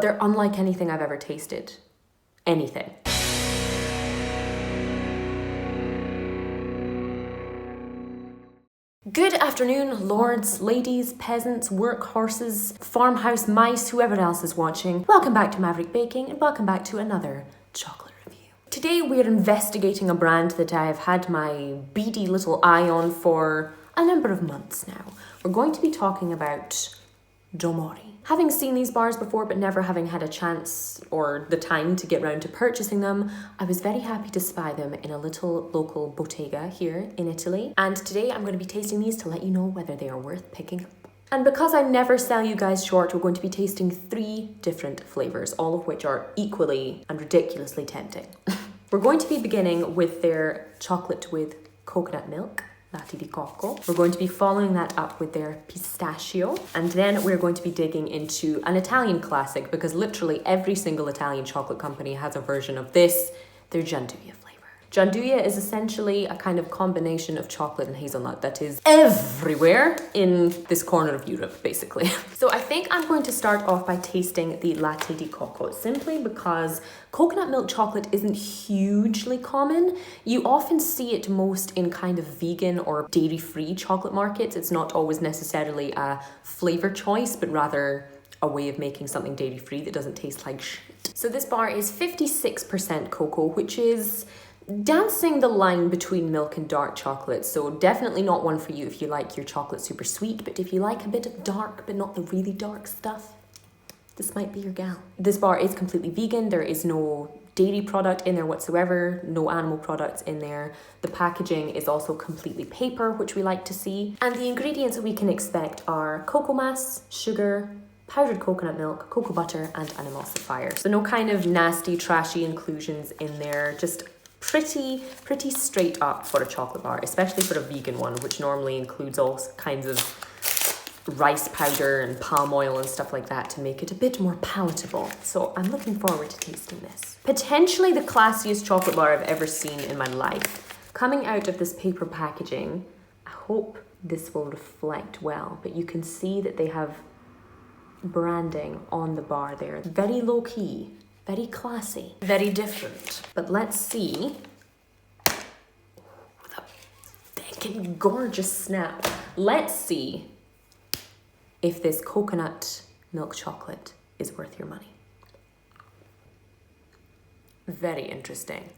They're unlike anything I've ever tasted. Anything. Good afternoon, lords, ladies, peasants, workhorses, farmhouse mice, whoever else is watching. Welcome back to Maverick Baking and welcome back to another chocolate review. Today we're investigating a brand that I've had my beady little eye on for a number of months now. We're going to be talking about Domori. Having seen these bars before but never having had a chance or the time to get round to purchasing them, I was very happy to spy them in a little local bottega here in Italy. And today I'm going to be tasting these to let you know whether they are worth picking up. And because I never sell you guys short, we're going to be tasting 3 different flavours, all of which are equally and ridiculously tempting. We're going to be beginning with their chocolate with coconut milk, latte di cocco. We're going to be following that up with their pistachio, and then we're going to be digging into an Italian classic because literally every single Italian chocolate company has a version of this, their gianduia flavor. Gianduia is essentially a kind of combination of chocolate and hazelnut that is everywhere in this corner of Europe, basically. So I think I'm going to start off by tasting the latte di cocco, simply because coconut milk chocolate isn't hugely common. You often see it most in kind of vegan or dairy-free chocolate markets. It's not always necessarily a flavor choice, but rather a way of making something dairy-free that doesn't taste like shit. So this bar is 56% cocoa, which is dancing the line between milk and dark chocolate, so definitely not one for you if you like your chocolate super sweet, but if you like a bit of dark but not the really dark stuff, this might be your gal. This bar is completely vegan. There is no dairy product in there whatsoever, no animal products in there. The packaging is also completely paper, which we like to see. And the ingredients that we can expect are cocoa mass, sugar, powdered coconut milk, cocoa butter, and an emulsifier. So no kind of nasty, trashy inclusions in there, just pretty straight up for a chocolate bar, especially for a vegan one, which normally includes all kinds of rice powder and palm oil and stuff like that to make it a bit more palatable. So I'm looking forward to tasting this. Potentially the classiest chocolate bar I've ever seen in my life. Coming out of this paper packaging, I hope this will reflect well, but you can see that they have branding on the bar there. Very low key. Very classy, very different. But let's see the freaking gorgeous snap. Let's see if this coconut milk chocolate is worth your money. Very interesting.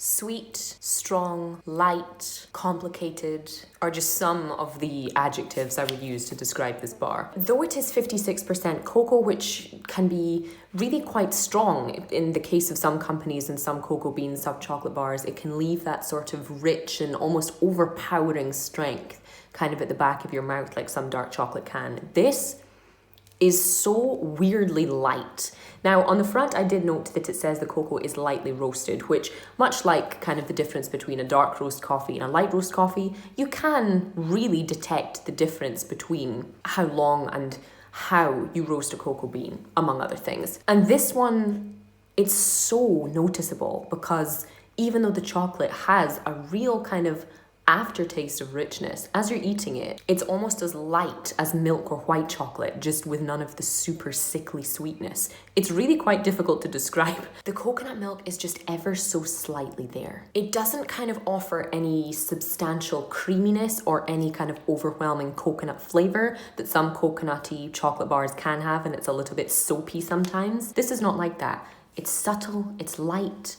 Sweet, strong, light, complicated are just some of the adjectives I would use to describe this bar. Though it is 56% cocoa, which can be really quite strong in the case of some companies and some cocoa bean sub chocolate bars, it can leave that sort of rich and almost overpowering strength kind of at the back of your mouth like some dark chocolate can. This is so weirdly light. Now, on the front, I did note that it says the cocoa is lightly roasted, which, much like kind of the difference between a dark roast coffee and a light roast coffee, you can really detect the difference between how long and how you roast a cocoa bean, among other things. And this one, it's so noticeable because even though the chocolate has a real kind of aftertaste of richness, as you're eating it, it's almost as light as milk or white chocolate, just with none of the super sickly sweetness. It's really quite difficult to describe. The coconut milk is just ever so slightly there. It doesn't kind of offer any substantial creaminess or any kind of overwhelming coconut flavor that some coconutty chocolate bars can have, and it's a little bit soapy sometimes. This is not like that. It's subtle, it's light,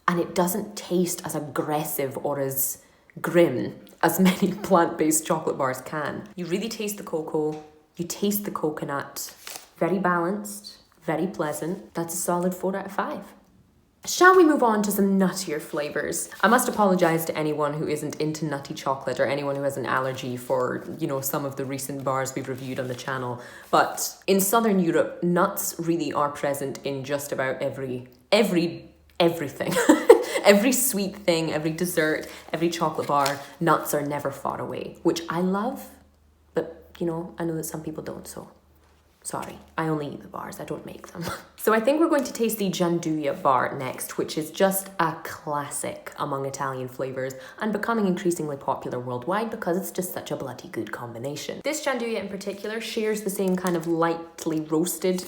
and it doesn't taste as aggressive or as grim as many plant-based chocolate bars can. You really taste the cocoa, you taste the coconut. Very balanced, very pleasant. That's a solid 4 out of 5. Shall we move on to some nuttier flavors? I must apologize to anyone who isn't into nutty chocolate or anyone who has an allergy for, some of the recent bars we've reviewed on the channel. But in Southern Europe, nuts really are present in just about everything. Every sweet thing, every dessert, every chocolate bar, nuts are never far away, which I love, but I know that some people don't, so Sorry, I only eat the bars, I don't make them. So I think we're going to taste the gianduia bar next, which is just a classic among Italian flavors and becoming increasingly popular worldwide because it's just such a bloody good combination. This gianduia in particular shares the same kind of lightly roasted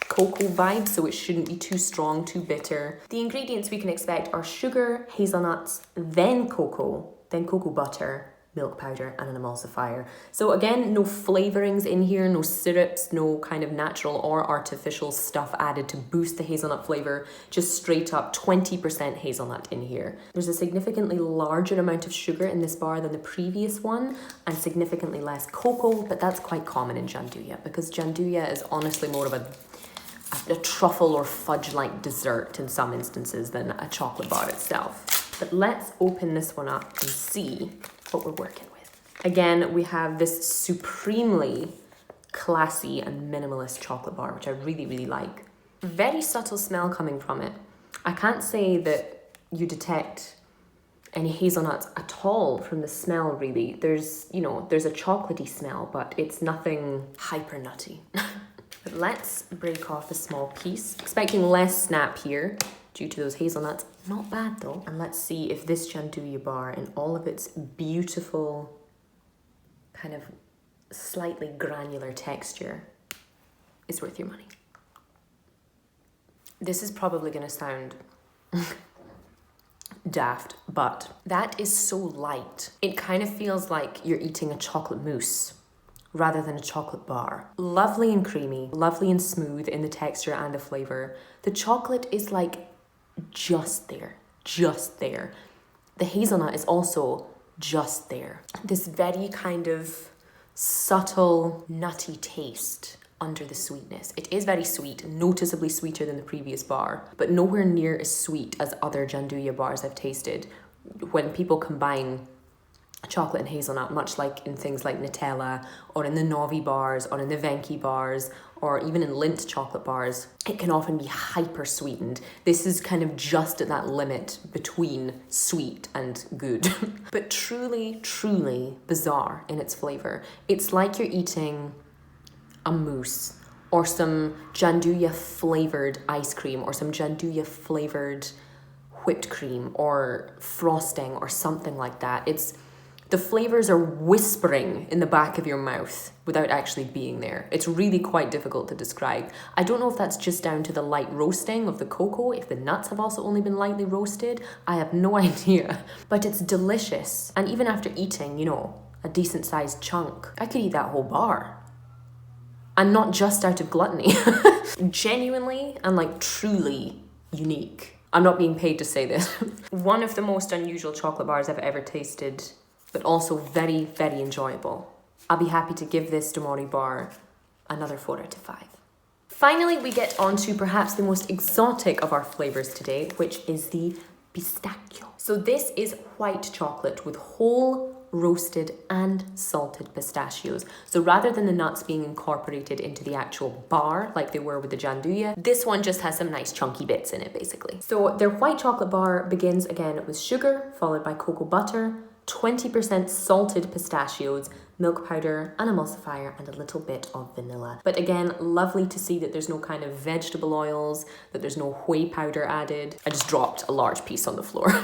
cocoa vibe, so it shouldn't be too strong, too bitter. The ingredients we can expect are sugar, hazelnuts, then cocoa butter, milk powder, and an emulsifier. So again, no flavorings in here, no syrups, no kind of natural or artificial stuff added to boost the hazelnut flavor, just straight up 20% hazelnut in here. There's a significantly larger amount of sugar in this bar than the previous one and significantly less cocoa, but that's quite common in gianduia because gianduia is honestly more of a truffle or fudge-like dessert in some instances than a chocolate bar itself. But let's open this one up and see what we're working with. Again, we have this supremely classy and minimalist chocolate bar, which I really, really like. Very subtle smell coming from it. I can't say that you detect any hazelnuts at all from the smell, really. There's a chocolatey smell, but it's nothing hyper nutty. But let's break off a small piece. Expecting less snap here due to those hazelnuts. Not bad though. And let's see if this gianduia bar in all of its beautiful kind of slightly granular texture is worth your money. This is probably going to sound daft, but that is so light. It kind of feels like you're eating a chocolate mousse rather than a chocolate bar. Lovely and creamy, lovely and smooth in the texture and the flavor. The chocolate is like just there. The hazelnut is also just there. This very kind of subtle, nutty taste under the sweetness. It is very sweet, noticeably sweeter than the previous bar, but nowhere near as sweet as other gianduia bars I've tasted. When people combine chocolate and hazelnut, much like in things like Nutella or in the Novi bars or in the Venki bars or even in Lindt chocolate bars, it can often be hyper sweetened. This is kind of just at that limit between sweet and good. But truly, truly bizarre in its flavor. It's like you're eating a mousse or some gianduia flavored ice cream or some gianduia flavored whipped cream or frosting or something like that. The flavors are whispering in the back of your mouth without actually being there. It's really quite difficult to describe. I don't know if that's just down to the light roasting of the cocoa, if the nuts have also only been lightly roasted. I have no idea. But it's delicious. And even after eating, a decent sized chunk, I could eat that whole bar. And not just out of gluttony. Genuinely and truly unique. I'm not being paid to say this. One of the most unusual chocolate bars I've ever tasted, but also very, very enjoyable. I'll be happy to give this Domori bar another 4 out of 5. Finally, we get on to perhaps the most exotic of our flavors today, which is the pistachio. So this is white chocolate with whole roasted and salted pistachios. So rather than the nuts being incorporated into the actual bar like they were with the gianduia, this one just has some nice chunky bits in it basically. So their white chocolate bar begins again with sugar, followed by cocoa butter, 20% salted pistachios, milk powder, an emulsifier, and a little bit of vanilla. But again, lovely to see that there's no kind of vegetable oils, that there's no whey powder added. I just dropped a large piece on the floor.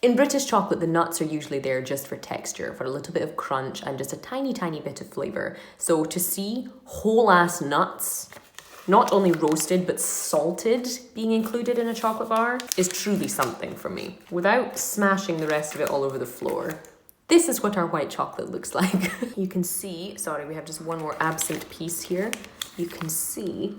In British chocolate, the nuts are usually there just for texture, for a little bit of crunch and just a tiny, tiny bit of flavor. So to see whole ass nuts, not only roasted but salted, being included in a chocolate bar is truly something for me. Without smashing the rest of it all over the floor, this is what our white chocolate looks like. You can see, sorry, we have just one more absent piece here. You can see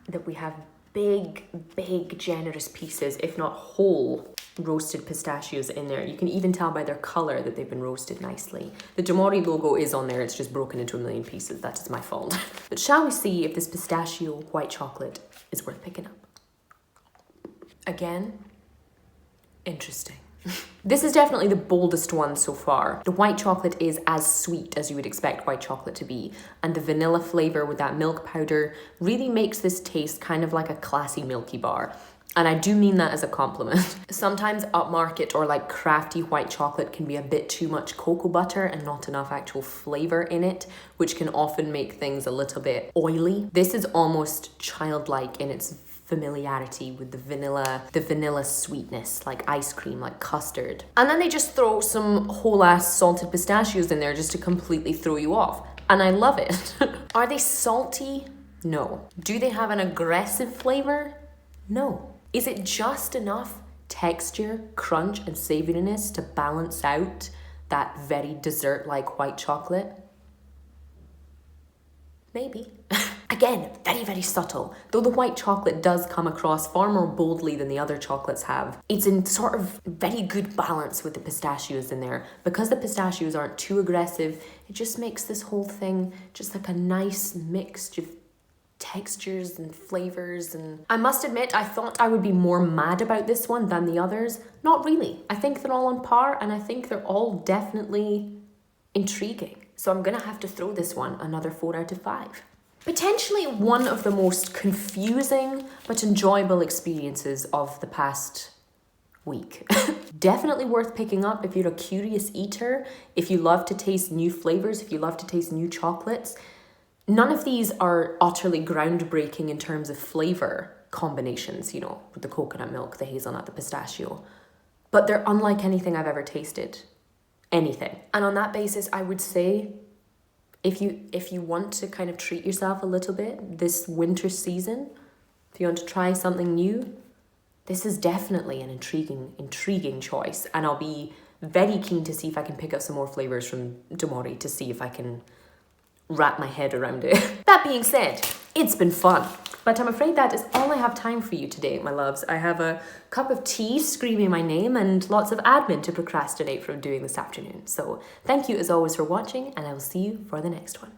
that we have big, big, generous pieces, if not whole, roasted pistachios in there. You can even tell by their color that they've been roasted nicely. The Domori logo is on there, it's just broken into a million pieces. That is my fault. But shall we see if this pistachio white chocolate is worth picking up? Again, interesting. This is definitely the boldest one so far. The white chocolate is as sweet as you would expect white chocolate to be, and the vanilla flavor with that milk powder really makes this taste kind of like a classy milky bar. And I do mean that as a compliment. Sometimes upmarket or like crafty white chocolate can be a bit too much cocoa butter and not enough actual flavor in it, which can often make things a little bit oily. This is almost childlike in its familiarity with the vanilla sweetness, like ice cream, like custard. And then they just throw some whole ass salted pistachios in there just to completely throw you off. And I love it. Are they salty? No. Do they have an aggressive flavor? No. Is it just enough texture, crunch, and savouriness to balance out that very dessert-like white chocolate? Maybe. Again, very, very subtle. Though the white chocolate does come across far more boldly than the other chocolates have, it's in sort of very good balance with the pistachios in there. Because the pistachios aren't too aggressive, it just makes this whole thing just like a nice mixture of textures and flavors. And I must admit, I thought I would be more mad about this one than the others. Not really. I think they're all on par, and I think they're all definitely intriguing. So I'm gonna have to throw this one another 4 out of 5. Potentially one of the most confusing but enjoyable experiences of the past week. Definitely worth picking up if you're a curious eater, if you love to taste new flavors, if you love to taste new chocolates. None of these are utterly groundbreaking in terms of flavor combinations, with the coconut milk, the hazelnut, the pistachio. But they're unlike anything I've ever tasted. Anything. And on that basis, I would say, if you want to kind of treat yourself a little bit this winter season, if you want to try something new, this is definitely an intriguing choice. And I'll be very keen to see if I can pick up some more flavors from Domori to see if I can wrap my head around it. That being said, it's been fun. But I'm afraid that is all I have time for you today, my loves. I have a cup of tea screaming my name and lots of admin to procrastinate from doing this afternoon. So thank you as always for watching, and I will see you for the next one.